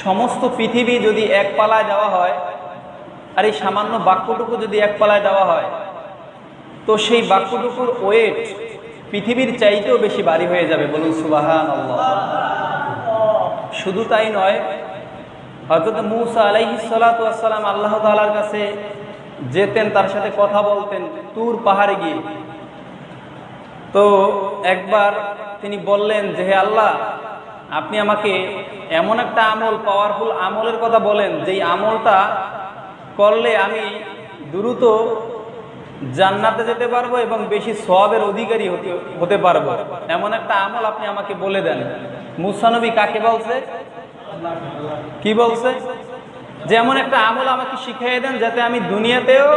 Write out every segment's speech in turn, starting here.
সমস্ত পৃথিবী যদি এক পালায় দেওয়া হয় আর এই সামান্য বাক্যটুকু যদি এক পালায় দেওয়া হয়, তো সেই বাক্যটুকুর ওয়েট পৃথিবীর চাইতেও বেশি ভারী হয়ে যাবে। বলুন সুবহানাল্লাহ। শুধু তাই নয়, হযরত মূসা আলাইহিস সালাতু ওয়াস সালাম আল্লাহ তাআলার কাছে যেতেন, তার সাথে কথা বলতেন তুর পাহাড়ে গিয়ে। তো একবার তিনি বললেন যে, হে আল্লাহ, আপনি আমাকে এমন একটা আমল, পাওয়ারফুল আমলের কথা বলেন যেই আমলটা করলে আমি দ্রুত জান্নাতে যেতে পারবো এবং বেশি সওয়াবের অধিকারী হতে পারবো। এমন একটা আমল আপনি আমাকে বলে দেন। মূসা নবী কাকে বলছে? কি বলছে? যে এমন একটা আমল আমাকে শিখিয়ে দেন যাতে আমি দুনিয়াতেও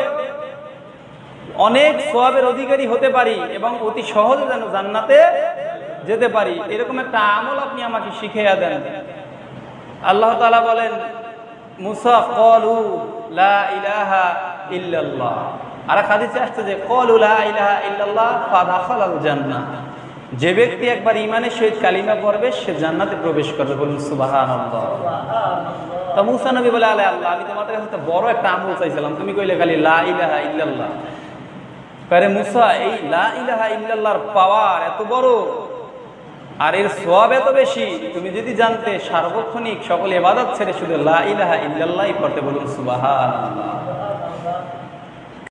অনেক সওয়াবের অধিকারী হতে পারি এবং অতি সহজে যেন জান্নাতে যেতে পারি, এরকম একটা আমল আপনি আমাকে শিখিয়ে দেন। আল্লাহ তাআলা বলেন, মূসা ক্বালু লা ইলাহা ইল্লাল্লাহ। আর হাদিসে আসছে যে ক্বালু লা ইলাহা ইল্লাল্লাহ ফাদাখালাল জান্নাহ। যে ব্যক্তি একবার ঈমানের সহিত কালিমা পড়বে সে জান্নাতে প্রবেশ করবে। বলুন সুবহানাল্লাহ। তো মূসা নবী বলে, আল্লাহ, আমি তোমার কাছে একটা বড় একটা আমল চাইছিলাম, তুমি কইলে খালি লা ইলাহা ইল্লাল্লাহ। আরে মূসা, এই লা ইলাহা ইল্লাল্লাহর পাওয়ার এত বড় আর এর সওয়াব এত বেশি, তুমি যদি জানতে সার্বক্ষণিক সকল ইবাদত ছেড়ে শুধু লা ইলাহা ইল্লাল্লাহই পড়তে। বলুন সুবহানাল্লাহ।